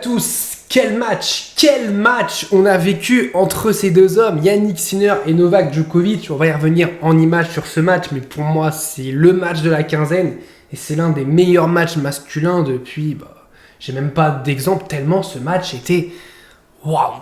Tous, quel match on a vécu entre ces deux hommes, Jannik Sinner et Novak Djokovic. On va y revenir en images sur ce match, mais pour moi c'est le match de la quinzaine et c'est l'un des meilleurs matchs masculins depuis, j'ai même pas d'exemple tellement ce match était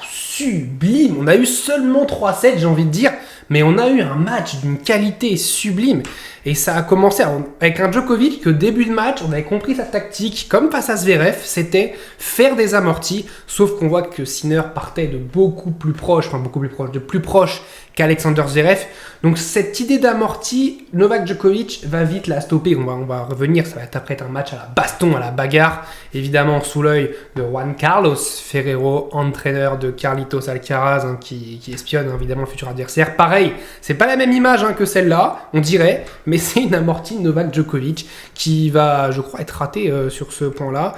sublime. On a eu seulement 3-7, j'ai envie de dire, mais on a eu un match d'une qualité sublime. Et ça a commencé avec un Djokovic que début de match, on avait compris sa tactique, comme face à Zverev, c'était faire des amortis, sauf qu'on voit que Sinner partait de de plus proche qu'Alexander Zverev. Donc cette idée d'amorti, Novak Djokovic va vite la stopper. On va revenir, ça va être après un match à la baston, à la bagarre, évidemment sous l'œil de Juan Carlos Ferrero, entraîneur de Carlitos Alcaraz, qui espionne évidemment le futur adversaire. Pareil, c'est pas la même image que celle-là, on dirait, mais c'est une amortie de Novak Djokovic qui va, je crois, être raté sur ce point-là.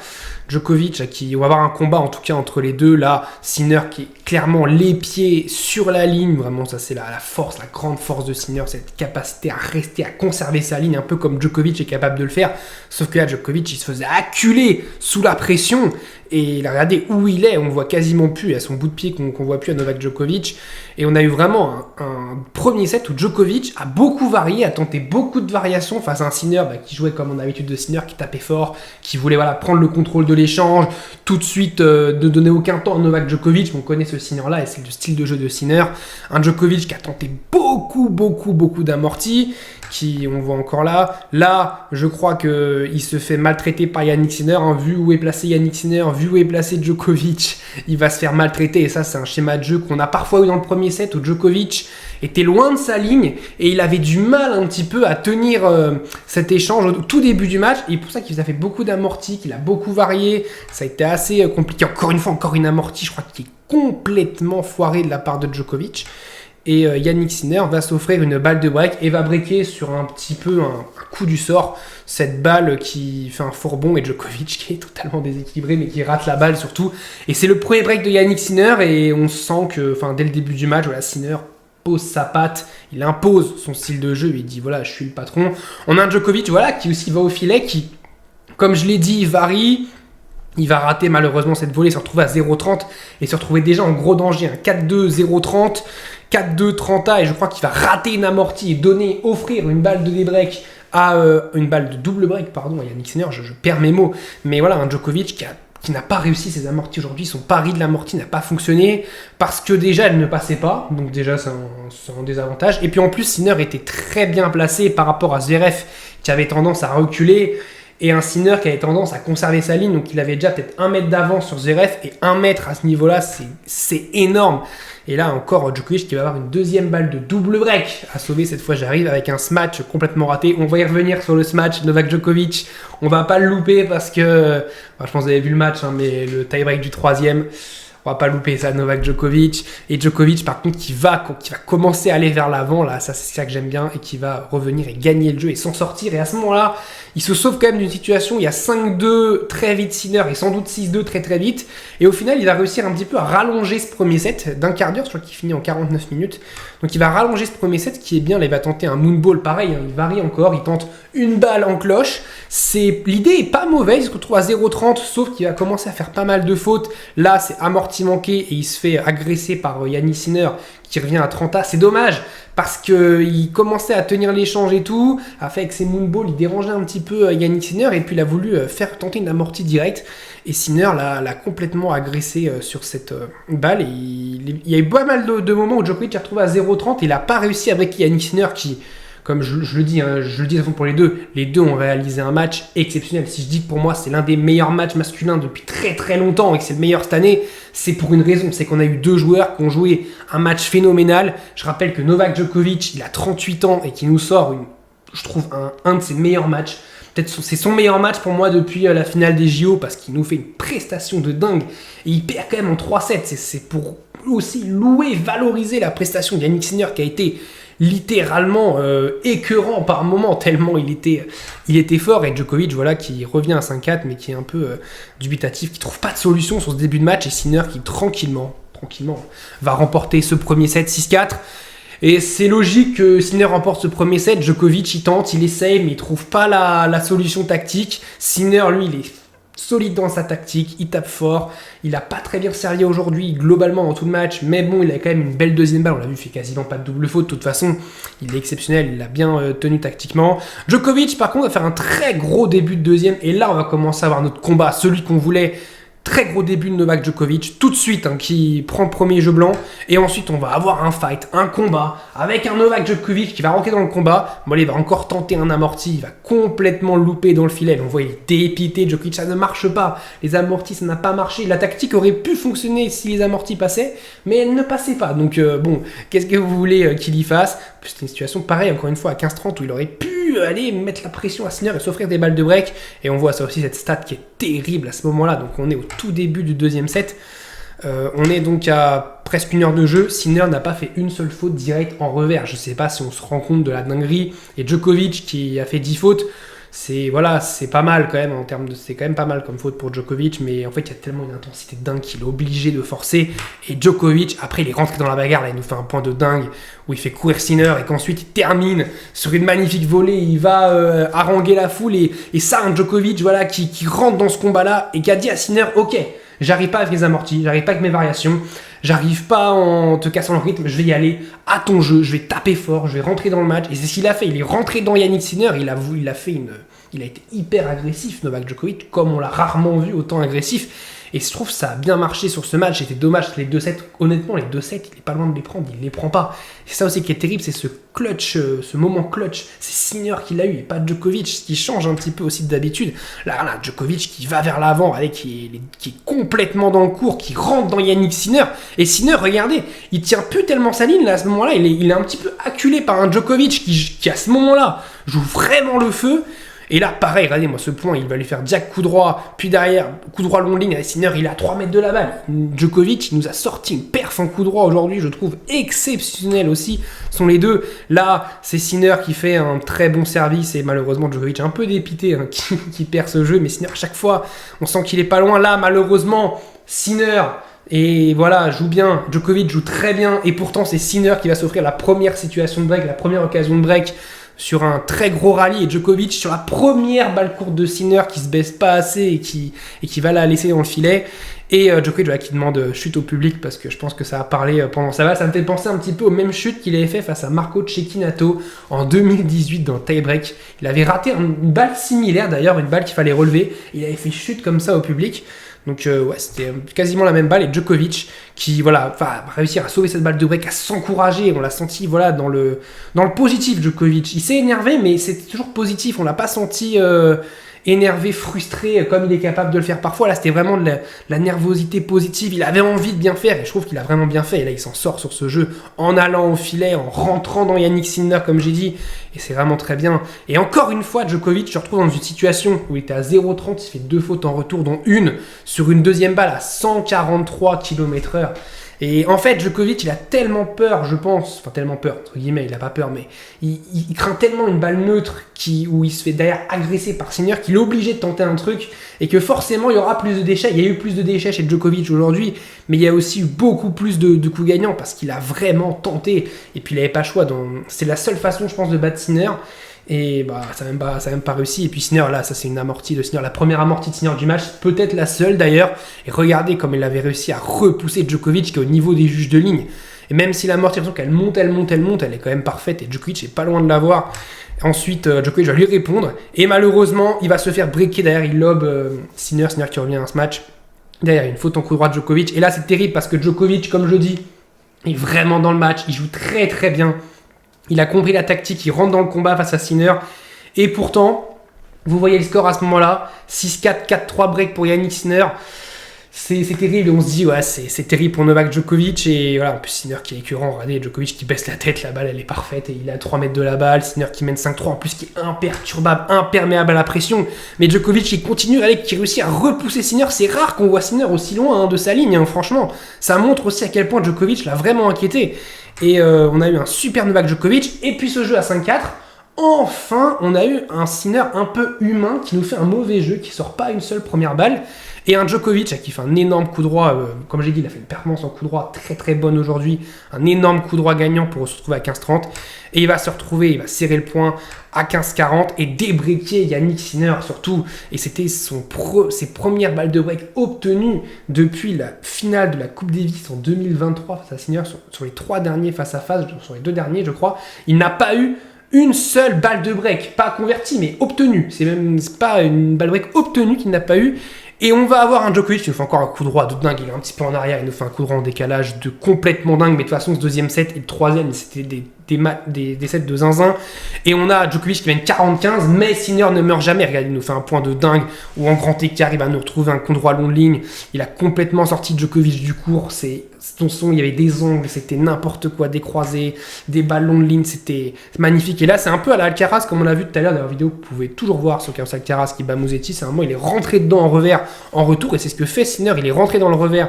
Djokovic, on va avoir un combat en tout cas entre les deux. Là, Sinner qui est clairement les pieds sur la ligne. Vraiment, ça c'est la force, la grande force de Sinner, cette capacité à rester, à conserver sa ligne, un peu comme Djokovic est capable de le faire. Sauf que là, Djokovic, il se faisait acculer sous la pression. Et regardez où il est, on voit quasiment plus, à son bout de pied qu'on voit plus à Novak Djokovic. Et on a eu vraiment un premier set où Djokovic a beaucoup varié, a tenté beaucoup de variations face à un Sinner qui jouait comme on a l'habitude de Sinner, qui tapait fort, qui voulait prendre le contrôle de l'échange, tout de suite ne donner aucun temps à Novak Djokovic. On connaît ce Sinner-là et c'est le style de jeu de Sinner. Un Djokovic qui a tenté beaucoup d'amortis, qui on voit encore là. Là, je crois qu'il se fait maltraiter par Jannik Sinner. Vu où est placé Jannik Sinner, vu où est placé Djokovic, il va se faire maltraiter. Et ça, c'est un schéma de jeu qu'on a parfois eu dans le premier set où Djokovic était loin de sa ligne et il avait du mal un petit peu à tenir cet échange au tout début du match. Et pour ça qu'il a fait beaucoup d'amortis, qu'il a beaucoup varié. Ça a été assez compliqué. Encore une amortie, je crois qu'il est complètement foiré de la part de Djokovic. Et Jannik Sinner va s'offrir une balle de break et va breaker sur un petit peu un coup du sort. Cette balle qui fait un fourbon et Djokovic qui est totalement déséquilibré mais qui rate la balle surtout. Et c'est le premier break de Jannik Sinner et on sent que dès le début du match, Sinner pose sa patte, il impose son style de jeu, il dit je suis le patron. On a un Djokovic qui aussi va au filet, qui, comme je l'ai dit, varie. Il va rater malheureusement cette volée, se retrouver à 0-30 et se retrouver déjà en gros danger. 4-2, 0-30, 4-2, 30A et je crois qu'il va rater une amortie et offrir une balle de débreak une balle de double break, à Jannik Sinner, je perds mes mots. Mais un Djokovic qui n'a pas réussi ses amortis aujourd'hui. Son pari de l'amorti n'a pas fonctionné parce que déjà elle ne passait pas, donc déjà c'est un désavantage. Et puis en plus Sinner était très bien placé par rapport à Zverev qui avait tendance à reculer et un Sinner qui avait tendance à conserver sa ligne, donc il avait déjà peut-être 1 mètre d'avance sur Zverev et 1 mètre à ce niveau-là, c'est énorme. Et là encore Djokovic qui va avoir une deuxième balle de double break à sauver, cette fois j'arrive avec un smash complètement raté. On va y revenir sur le smash Novak Djokovic, on va pas le louper parce que je pense que vous avez vu le match, mais le tie break du troisième, on va pas louper ça, Novak Djokovic. Et Djokovic par contre qui va commencer à aller vers l'avant, là ça c'est ça que j'aime bien, et qui va revenir et gagner le jeu et s'en sortir. Et à ce moment-là il se sauve quand même d'une situation où il y a 5-2 très vite Sinner et sans doute 6-2 très très vite. Et au final il va réussir un petit peu à rallonger ce premier set d'un quart d'heure, je crois qu'il finit en 49 minutes. Donc il va rallonger ce premier set qui est bien. Là il va tenter un moonball pareil, il varie encore, il tente une balle en cloche. L'idée est pas mauvaise, il se retrouve à 0-30, sauf qu'il va commencer à faire pas mal de fautes. Là c'est amorti manqué et il se fait agresser par Jannik Sinner qui revient à 30A. C'est dommage parce qu'il commençait à tenir l'échange et tout, a fait avec ses moonballs, il dérangeait un petit peu Jannik Sinner et puis il a voulu tenter une amortie directe et Sinner l'a complètement agressé sur cette balle. Et il y a eu pas mal de moments où Djokovic s'est retrouvé à 0-30 et il n'a pas réussi à breaker Jannik Sinner qui, comme je le dis de toute façon pour les deux ont réalisé un match exceptionnel. Si je dis que pour moi c'est l'un des meilleurs matchs masculins depuis très très longtemps et que c'est le meilleur cette année, c'est pour une raison, c'est qu'on a eu deux joueurs qui ont joué un match phénoménal. Je rappelle que Novak Djokovic, il a 38 ans et qui nous sort, je trouve, un de ses meilleurs matchs. Peut-être c'est son meilleur match pour moi depuis la finale des JO parce qu'il nous fait une prestation de dingue et il perd quand même en 3-7. C'est pour aussi louer, valoriser la prestation de Jannik Sinner qui a été littéralement écœurant par moment tellement il était fort. Et Djokovic qui revient à 5-4 mais qui est un peu dubitatif, qui trouve pas de solution sur ce début de match, et Sinner qui tranquillement va remporter ce premier set 6-4. Et c'est logique que Sinner remporte ce premier set. Djokovic il tente, il essaye mais il trouve pas la solution tactique. Sinner lui il est solide dans sa tactique, il tape fort, il a pas très bien servi aujourd'hui globalement dans tout le match, mais bon, il a quand même une belle deuxième balle, on l'a vu, il fait quasiment pas de double faute, de toute façon, il est exceptionnel, il l'a bien tenu tactiquement. Djokovic, par contre, va faire un très gros début de deuxième, et là, on va commencer à avoir notre combat, celui qu'on voulait. Très gros début de Novak Djokovic, tout de suite, qui prend le premier jeu blanc. Et ensuite, on va avoir un fight, un combat, avec un Novak Djokovic qui va rentrer dans le combat. Bon, il va encore tenter un amorti, il va complètement le louper dans le filet. On voit, il est dépité, Djokovic, ça ne marche pas. Les amortis, ça n'a pas marché. La tactique aurait pu fonctionner si les amortis passaient, mais elle ne passait pas. Donc, bon, qu'est-ce que vous voulez qu'il y fasse? C'était une situation pareille, encore une fois, à 15-30, où il aurait pu aller mettre la pression à Sinner et s'offrir des balles de break. Et on voit ça aussi, cette stat qui est terrible à ce moment-là. Donc, on est au tout début du deuxième set. On est donc à presque 1 heure de jeu. Sinner n'a pas fait une seule faute directe en revers. Je ne sais pas si on se rend compte de la dinguerie. Et Djokovic qui a fait 10 fautes, c'est pas mal quand même en termes de, c'est quand même pas mal comme faute pour Djokovic, mais en fait il y a tellement une intensité dingue qu'il est obligé de forcer. Et Djokovic, après il est rentré dans la bagarre, là il nous fait un point de dingue où il fait courir Sinner et qu'ensuite il termine sur une magnifique volée. Il va haranguer la foule et ça, un Djokovic voilà qui rentre dans ce combat là et qui a dit à Sinner: ok, j'arrive pas avec mes amortis, j'arrive pas avec mes variations, j'arrive pas en te cassant le rythme, je vais y aller à ton jeu, je vais taper fort, je vais rentrer dans le match. Et c'est ce qu'il a fait, il est rentré dans Yannick Sinner, il a été hyper agressif, Novak Djokovic, comme on l'a rarement vu autant agressif. Et je trouve que ça a bien marché sur ce match. C'était dommage que les 2 sets, honnêtement, les 2 sets, il est pas loin de les prendre, il les prend pas. C'est ça aussi qui est terrible, c'est ce clutch, ce moment clutch. C'est Sinner qui l'a eu et pas Djokovic, ce qui change un petit peu aussi d'habitude. Là, Djokovic qui va vers l'avant, allez, qui est complètement dans le cours, qui rentre dans Yannick Sinner. Et Sinner, regardez, il tient plus tellement sa ligne là, à ce moment-là. Il est un petit peu acculé par un Djokovic qui à ce moment-là joue vraiment le feu. Et là, pareil, regardez-moi ce point, il va lui faire Jack coup droit, puis derrière, coup droit long ligne, Sinner, il est à 3 mètres de la balle. Djokovic, il nous a sorti une perf en coup droit aujourd'hui, je trouve exceptionnel aussi, sont les deux. Là, c'est Sinner qui fait un très bon service, et malheureusement, Djokovic est un peu dépité, qui perd ce jeu, mais Sinner, à chaque fois, on sent qu'il est pas loin. Là, malheureusement, Sinner... Et voilà, joue bien, Djokovic joue très bien, et pourtant c'est Sinner qui va s'offrir la première situation de break, la première occasion de break sur un très gros rallye, et Djokovic sur la première balle courte de Sinner qui se baisse pas assez et qui va la laisser dans le filet. Et Djokovic voilà, qui demande chute au public parce que je pense que ça a parlé pendant sa balle. Ça me fait penser un petit peu aux mêmes chutes qu'il avait fait face à Marco Cecchinato en 2018 dans tie-break. Il avait raté une balle similaire d'ailleurs, une balle qu'il fallait relever. Il avait fait chute comme ça au public. Donc ouais, c'était quasiment la même balle. Et Djokovic qui va réussir à sauver cette balle de break, à s'encourager. On l'a senti dans le positif, Djokovic. Il s'est énervé, mais c'était toujours positif. On l'a pas senti énervé, frustré, comme il est capable de le faire parfois. Là, c'était vraiment de la nervosité positive. Il avait envie de bien faire et je trouve qu'il a vraiment bien fait. Et là, il s'en sort sur ce jeu en allant au filet, en rentrant dans Yannick Sinner, comme j'ai dit. Et c'est vraiment très bien. Et encore une fois, Djokovic se retrouve dans une situation où il était à 0,30, il fait 2 fautes en retour, dont une sur une deuxième balle à 143 km/h. Et en fait, Djokovic, il a tellement peur, je pense, enfin tellement peur, entre guillemets, il a pas peur, mais il craint tellement une balle neutre où il se fait derrière agresser par Sinner qu'il est obligé de tenter un truc et que forcément il y aura plus de déchets. Il y a eu plus de déchets chez Djokovic aujourd'hui, mais il y a aussi eu beaucoup plus de coups gagnants parce qu'il a vraiment tenté et puis il n'avait pas le choix. C'est la seule façon, je pense, de battre Sinner. Et ça n'a même pas réussi. Et puis Sinner, là, ça c'est une amortie de Sinner, la première amortie de Sinner du match, peut-être la seule d'ailleurs. Et regardez comme il avait réussi à repousser Djokovic qui est au niveau des juges de ligne. Et même si l'amortie, qu'elle monte, elle est quand même parfaite. Et Djokovic est pas loin de l'avoir. Ensuite, Djokovic va lui répondre. Et malheureusement, il va se faire breaker derrière. Il lobe Sinner qui revient à ce match. Derrière, une faute en coup droit de Djokovic. Et là, c'est terrible parce que Djokovic, comme je dis, est vraiment dans le match. Il joue très très bien. Il a compris la tactique, il rentre dans le combat face à Sinner. Et pourtant, vous voyez le score à ce moment-là. 6-4, 4-3 break pour Yannick Sinner. C'est terrible. Et on se dit, ouais, c'est terrible pour Novak Djokovic. Et voilà, en plus Sinner qui est écœurant. Regardez, Djokovic qui baisse la tête, la balle elle est parfaite. Et il est à 3 mètres de la balle. Sinner qui mène 5-3, en plus qui est imperturbable, imperméable à la pression. Mais Djokovic qui continue, qui réussit à repousser Sinner. C'est rare qu'on voit Sinner aussi loin de sa ligne, franchement. Ça montre aussi à quel point Djokovic l'a vraiment inquiété. Et on a eu un super Novak Djokovic. Et puis ce jeu à 5-4, enfin, on a eu un Sinner un peu humain qui nous fait un mauvais jeu, qui sort pas une seule première balle. Et un Djokovic qui fait un énorme coup droit, comme j'ai dit, il a fait une performance en coup droit très très bonne aujourd'hui, un énorme coup droit gagnant pour se retrouver à 15-30. Et il va se retrouver, il va serrer le point à 15-40 et débreaker Yannick Sinner surtout. Et c'était ses premières balles de break obtenues depuis la finale de la Coupe Davis en 2023 face à Sinner sur les 3 derniers face à face, sur les 2 derniers je crois. Il n'a pas eu une seule balle de break, pas convertie mais obtenue. C'est pas une balle break obtenue qu'il n'a pas eu. Et on va avoir un Djokovic qui nous fait encore un coup droit de dingue, il est un petit peu en arrière, il nous fait un coup droit en décalage de complètement dingue, mais de toute façon ce deuxième set et le troisième c'était des sets de zinzin. Et on a Djokovic qui mène 45, mais Sinner ne meurt jamais, regarde, il nous fait un point de dingue, ou en grand écart il va nous retrouver un coup droit long de ligne, il a complètement sorti Djokovic du court, il y avait des angles, c'était n'importe quoi, des croisés, des ballons de ligne, c'était magnifique. Et là c'est un peu à la Alcaraz comme on l'a vu tout à l'heure dans la vidéo que vous pouvez toujours voir sur Carlos Alcaraz qui bat Musetti, c'est un moment il est rentré dedans en revers en retour, et c'est ce que fait Sinner, il est rentré dans le revers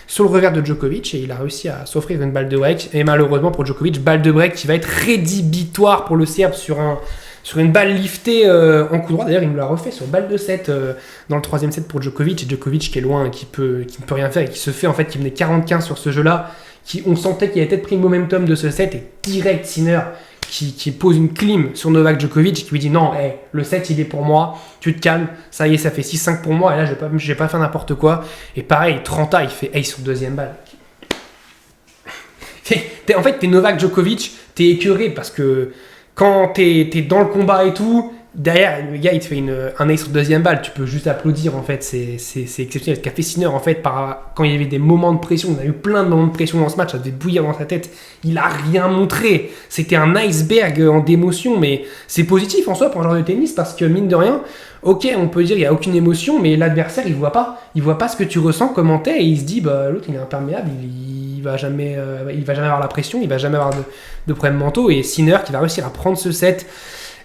sur le revers de Djokovic et il a réussi à s'offrir une balle de break. Et malheureusement pour Djokovic, balle de break qui va être rédhibitoire pour le Serbe sur une balle liftée en coup droit. D'ailleurs, il me l'a refait sur balle de 7 dans le 3e set pour Djokovic. Et Djokovic qui est loin, qui ne peut rien faire et qui se fait en fait, qui menait 40-15 sur ce jeu-là. On sentait qu'il avait peut-être pris le momentum de ce set et direct Sinner qui pose une clim sur Novak Djokovic qui lui dit non, le set il est pour moi, tu te calmes, ça y est, ça fait 6-5 pour moi et là je vais pas faire n'importe quoi. Et pareil, 30 il fait ace sur deuxième balle. En fait, t'es Novak Djokovic, t'es écœuré parce que quand t'es dans le combat et tout, derrière, le gars, il te fait un ace sur deuxième balle. Tu peux juste applaudir, en fait. C'est exceptionnel. Ce qu'a fait Sinner, en fait, quand il y avait des moments de pression, on a eu plein de moments de pression dans ce match, ça devait bouillir dans sa tête. Il a rien montré. C'était un iceberg en d'émotion, mais c'est positif en soi pour un joueur de tennis parce que, mine de rien, ok, on peut dire qu'il n'y a aucune émotion, mais l'adversaire, il voit pas. Il voit pas ce que tu ressens, comment t'es, et il se dit, l'autre, il est imperméable, il va jamais avoir la pression, il va jamais avoir de problèmes mentaux. Et Sinner qui va réussir à prendre ce set.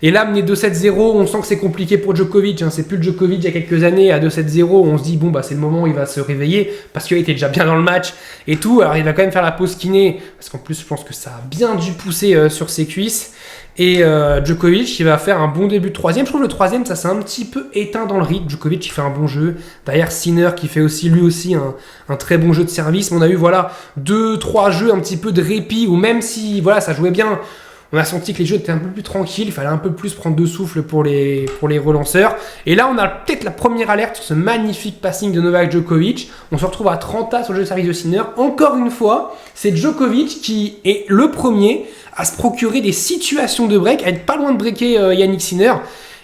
Et là, mener 2-7-0, on sent que c'est compliqué pour Djokovic. C'est plus le Djokovic il y a quelques années à 2-7-0. On se dit, c'est le moment où il va se réveiller parce qu'il était déjà bien dans le match et tout. Alors, il va quand même faire la pause kiné parce qu'en plus, je pense que ça a bien dû pousser sur ses cuisses. Et Djokovic, il va faire un bon début de 3e. Je trouve le 3e, ça s'est un petit peu éteint dans le rythme. Djokovic, il fait un bon jeu. Derrière, Sinner qui fait lui aussi un très bon jeu de service. On a eu 2-3 jeux un petit peu de répit où même si ça jouait bien, on a senti que les jeux étaient un peu plus tranquilles, il fallait un peu plus prendre de souffle pour les relanceurs. Et là, on a peut-être la première alerte sur ce magnifique passing de Novak Djokovic. On se retrouve à 30 sur le jeu de service de Sinner. Encore une fois, c'est Djokovic qui est le premier à se procurer des situations de break, à être pas loin de breaker Yannick Sinner.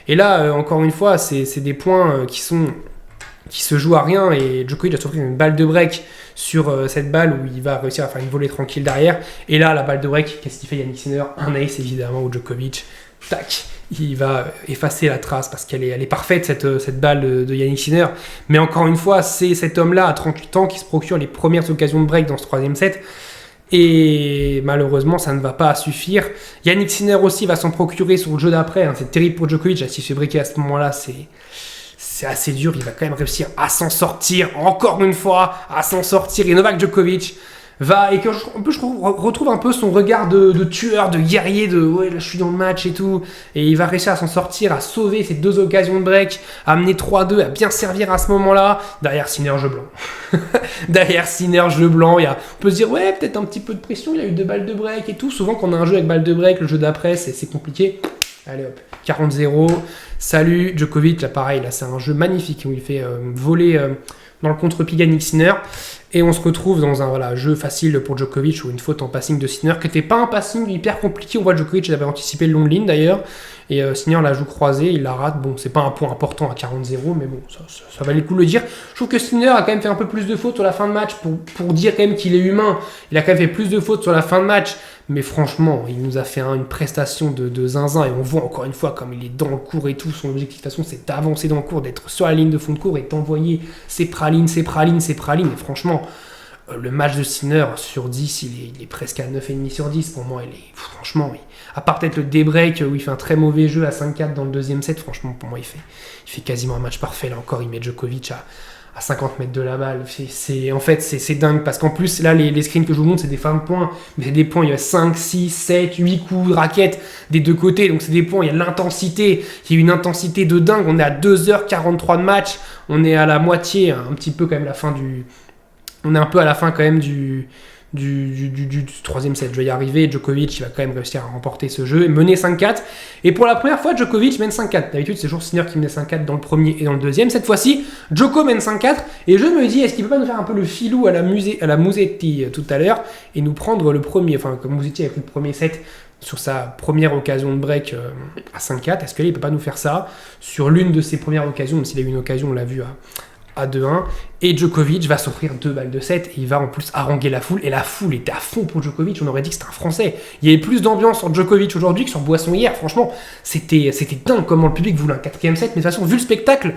Et là, encore une fois, c'est des points qui se jouent à rien. Et Djokovic va s'offrir une balle de break sur cette balle où il va réussir à faire une volée tranquille derrière. Et là, la balle de break, qu'est-ce qu'il fait Yannick Sinner? Un ace évidemment où Djokovic, tac, il va effacer la trace parce qu'elle est parfaite cette balle de Yannick Sinner. Mais encore une fois, c'est cet homme-là à 38 ans qui se procure les premières occasions de break dans ce 3e set. Et malheureusement, ça ne va pas suffire. Yannick Sinner aussi va s'en procurer sur le jeu d'après. C'est terrible pour Djokovic. S'il se fait breaker à ce moment-là, c'est assez dur, il va quand même réussir à s'en sortir, encore une fois, à s'en sortir. Et Novak Djokovic et que je retrouve un peu son regard de tueur, de guerrier, là je suis dans le match et tout. Et il va réussir à s'en sortir, à sauver ces 2 occasions de break, à amener 3-2, à bien servir à ce moment-là. Derrière Sinner, jeu blanc. Derrière Sinner, jeu blanc. On peut se dire, peut-être un petit peu de pression, il a eu 2 balles de break et tout. Souvent, quand on a un jeu avec balle de break, le jeu d'après, c'est compliqué. Allez hop, 40-0. Salut Djokovic, là pareil, là c'est un jeu magnifique où il fait voler dans le contre-pied Yannick Sinner. Et on se retrouve dans un jeu facile pour Djokovic ou une faute en passing de Sinner qui n'était pas un passing hyper compliqué. On voit Djokovic, il avait anticipé le long de ligne d'ailleurs. Et Sinner la joue croisée, il la rate. C'est pas un point important à 40-0, mais ça valait le coup de le dire. Je trouve que Sinner a quand même fait un peu plus de fautes sur la fin de match pour dire quand même qu'il est humain. Il a quand même fait plus de fautes sur la fin de match. Mais franchement, il nous a fait une prestation de zinzin et on voit encore une fois comme il est dans le court et tout. Son objectif de toute façon, c'est d'avancer dans le court, d'être sur la ligne de fond de court et d'envoyer ses pralines. Et franchement, le match de Sinner sur 10, il est presque à 9,5 sur 10. Pour moi, franchement, à part peut-être le débreak où il fait un très mauvais jeu à 5-4 dans le 2e set, franchement, pour moi, il fait quasiment un match parfait. Là encore, il met Djokovic à 50 mètres de la balle. En fait, c'est dingue parce qu'en plus, là, les screens que je vous montre, c'est des fins de points. Mais c'est des points, il y a 5, 6, 7, 8 coups de raquette des deux côtés. Donc, c'est des points, il y a l'intensité. Il y a une intensité de dingue. On est à 2h43 de match. On est à la moitié, un petit peu quand même la fin du... On est un peu à la fin quand même du troisième set. Je vais y arriver. Djokovic, il va quand même réussir à remporter ce jeu et mener 5-4. Et pour la première fois, Djokovic mène 5-4. D'habitude, c'est toujours Sinner qui menait 5-4 dans le premier et dans le deuxième. Cette fois-ci, Djoko mène 5-4. Et je me dis, est-ce qu'il peut pas nous faire un peu le filou à la Musetti tout à l'heure et nous prendre le premier, enfin, comme Musetti a pris le premier set sur sa première occasion de break à 5-4. Est-ce qu'il ne peut pas nous faire ça sur l'une de ses premières occasions, même s'il a eu une occasion, on l'a vu à 2-1, et Djokovic va s'offrir 2 balles de 7 et il va en plus haranguer la foule, et la foule était à fond pour Djokovic. On aurait dit que c'était un Français. Il y avait plus d'ambiance sur Djokovic aujourd'hui que sur Boisson hier. Franchement, c'était dingue comment le public voulait un 4ème set, mais de toute façon, vu le spectacle,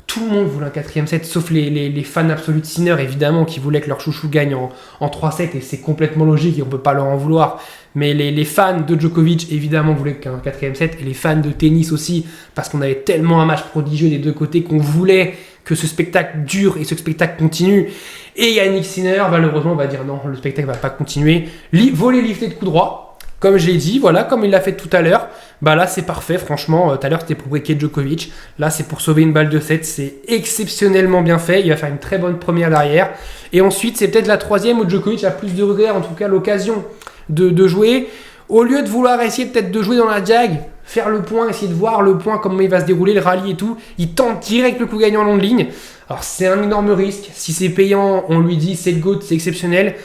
tout le monde voulait un 4ème set, sauf les fans absolus de Sinner, évidemment, qui voulaient que leur chouchou gagne en 3-7, et c'est complètement logique et on ne peut pas leur en vouloir. Mais les fans de Djokovic, évidemment, voulaient qu'un 4ème set, et les fans de tennis aussi, parce qu'on avait tellement un match prodigieux des deux côtés qu'on voulait que ce spectacle dure et ce spectacle continue. Et Yannick Sinner, malheureusement, va dire non, le spectacle ne va pas continuer. Voler lifté de coup droit, comme je l'ai dit, voilà, comme il l'a fait tout à l'heure. Bah là, c'est parfait, franchement. Tout à l'heure, c'était pour breaker Djokovic. Là, c'est pour sauver une balle de 7. C'est exceptionnellement bien fait. Il va faire une très bonne première derrière. Et ensuite, c'est peut-être la troisième où Djokovic a plus de regrets, en tout cas l'occasion de jouer. Au lieu de vouloir essayer peut-être de jouer dans la jag, faire le point, essayer de voir le point, comment il va se dérouler, le rallye et tout, il tente direct le coup gagnant en long de ligne. Alors c'est un énorme risque. Si c'est payant, on lui dit c'est le GOAT, c'est exceptionnel.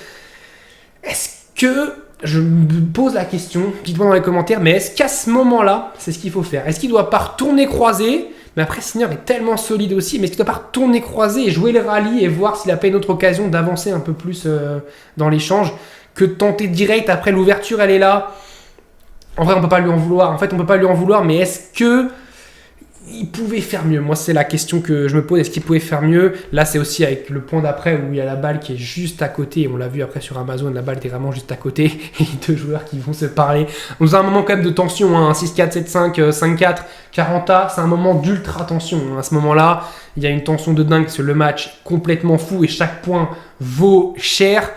Est-ce que, je me pose la question, dites-moi dans les commentaires, mais est-ce qu'à ce moment-là, c'est ce qu'il faut faire? Est-ce qu'il ne doit pas retourner croiser? Mais après, Sinner est tellement solide aussi, mais est-ce qu'il ne doit pas retourner croiser et jouer le rallye et voir s'il n'a pas une autre occasion d'avancer un peu plus dans l'échange que de tenter direct? Après, l'ouverture, elle est là. En vrai, on peut pas lui en vouloir. En fait, on peut pas lui en vouloir, mais est-ce que il pouvait faire mieux? Moi, c'est la question que je me pose. Est-ce qu'il pouvait faire mieux? Là, c'est aussi avec le point d'après où il y a la balle qui est juste à côté. On l'a vu après sur Amazon, la balle était vraiment juste à côté. Et les deux joueurs qui vont se parler. On a un moment quand même de tension. 6-4, 7-5, 5-4, 40A. C'est un moment d'ultra tension. À ce moment-là, il y a une tension de dingue sur le match complètement fou et chaque point vaut cher.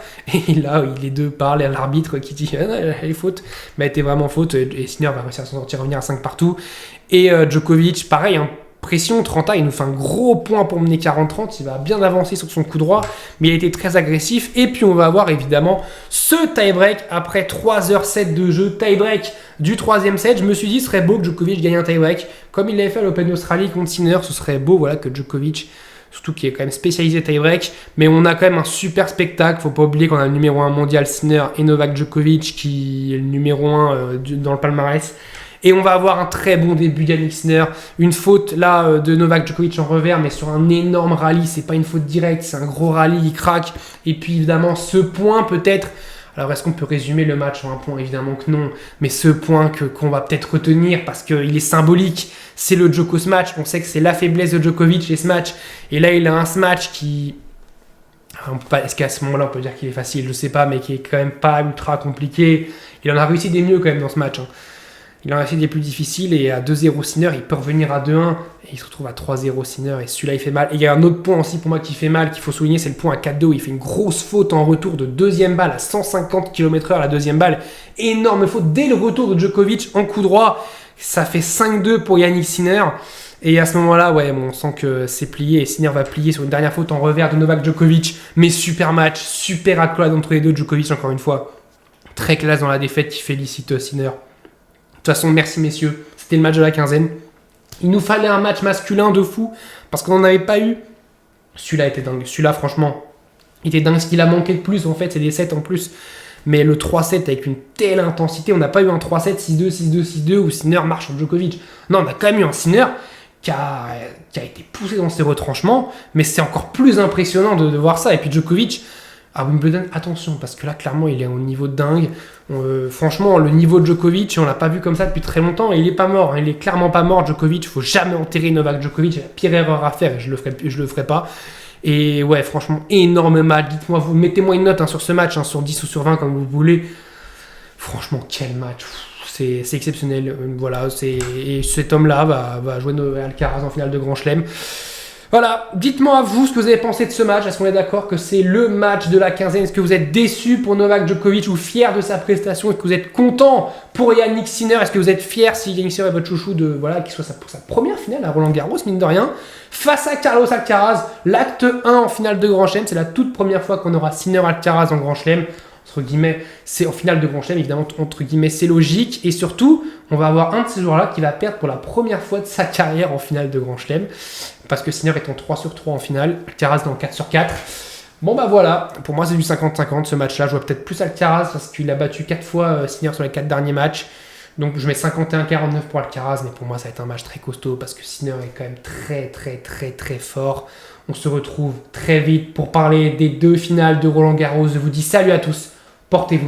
Et là, les deux parlent à l'arbitre qui dit elle est faute. Mais elle était vraiment faute. Et Sinner va réussir à s'en sortir, revenir à 5 partout. Et Djokovic, pareil, pression, 30A, il nous fait un gros point pour mener 40-30. Il va bien avancer sur son coup droit, mais il a été très agressif. Et puis on va avoir évidemment ce tie-break après 3h07 de jeu. Tie-break du troisième set. Je me suis dit, ce serait beau que Djokovic gagne un tie-break. Comme il l'avait fait à l'Open d'Australie contre Sinner, ce serait beau que Djokovic, surtout qui est quand même spécialisé tie-break. Mais on a quand même un super spectacle. Faut pas oublier qu'on a le numéro 1 mondial Sinner et Novak Djokovic qui est le numéro 1 dans le palmarès. Et on va avoir un très bon début d'Yannick Sinner. Une faute là de Novak Djokovic en revers, mais sur un énorme rallye. C'est pas une faute directe, c'est un gros rallye, il craque. Et puis évidemment, ce point peut-être. Alors est-ce qu'on peut résumer le match en un point? Évidemment que non. Mais ce point qu'on va peut-être retenir parce qu'il est symbolique, c'est le Djoko match. On sait que c'est la faiblesse de Djokovic et ce match. Et là, il a un match qui. Est-ce qu'à ce moment-là, on peut dire qu'il est facile? Je sais pas, mais qui est quand même pas ultra compliqué. Il en a réussi des mieux quand même dans ce match. Il en a fait des plus difficiles et à 2-0 Sinner, il peut revenir à 2-1 et il se retrouve à 3-0 Sinner et celui-là il fait mal. Et il y a un autre point aussi pour moi qui fait mal, qu'il faut souligner, c'est le point à 4-2 où il fait une grosse faute en retour de deuxième balle à 150 km/h la deuxième balle. Énorme faute dès le retour de Djokovic en coup droit. Ça fait 5-2 pour Yannick Sinner. Et à ce moment-là, on sent que c'est plié et Sinner va plier sur une dernière faute en revers de Novak Djokovic. Mais super match, super accolade entre les deux. Djokovic encore une fois, très classe dans la défaite qui félicite Sinner. De toute façon, merci messieurs, c'était le match de la quinzaine. Il nous fallait un match masculin de fou, parce qu'on n'en avait pas eu. Celui-là était dingue, celui-là franchement, il était dingue. Ce qu'il a manqué de plus en fait, c'est des 7 en plus. Mais le 3-7 avec une telle intensité, on n'a pas eu un 3-7, 6-2, 6-2, 6-2 où Sinner marche sur Djokovic. Non, on a quand même eu un Sinner qui a été poussé dans ses retranchements, mais c'est encore plus impressionnant de voir ça. Et puis Djokovic, à Wimbledon, attention, parce que là, clairement, il est au niveau de dingue. Franchement, le niveau de Djokovic, on l'a pas vu comme ça depuis très longtemps. Et il est pas mort, il est clairement pas mort. Djokovic, il faut jamais enterrer Novak Djokovic. C'est la pire erreur à faire et je le ferai pas. Et ouais, franchement, énorme match. Dites-moi, mettez-moi une note sur ce match, sur 10 ou sur 20, comme vous voulez. Franchement, quel match. C'est exceptionnel. Voilà, et cet homme-là va jouer Alcaraz en finale de Grand Chelem. Voilà, dites-moi à vous ce que vous avez pensé de ce match. Est-ce qu'on est d'accord que c'est le match de la quinzaine? Est-ce que vous êtes déçu pour Novak Djokovic ou fier de sa prestation? Est-ce que vous êtes content pour Yannick Sinner? Est-ce que vous êtes fier si Yannick Sinner est votre chouchou de voilà, qu'il soit pour sa première finale à Roland Garros, mine de rien, face à Carlos Alcaraz, l'acte 1 en finale de Grand Chelem. C'est la toute première fois qu'on aura Sinner Alcaraz en Grand Chelem. Entre guillemets, c'est en finale de Grand Chelem, évidemment, entre guillemets, c'est logique. Et surtout, on va avoir un de ces joueurs-là qui va perdre pour la première fois de sa carrière en finale de Grand Chelem. Parce que Sinner est en 3/3 en finale, Alcaraz dans 4/4. Bon bah voilà, pour moi c'est du 50-50 ce match-là. Je vois peut-être plus Alcaraz parce qu'il a battu 4 fois Sinner sur les 4 derniers matchs. Donc je mets 51-49 pour Alcaraz, mais pour moi ça va être un match très costaud parce que Sinner est quand même très fort. On se retrouve très vite pour parler des 2 finales de Roland Garros. Je vous dis salut à tous, portez-vous bien.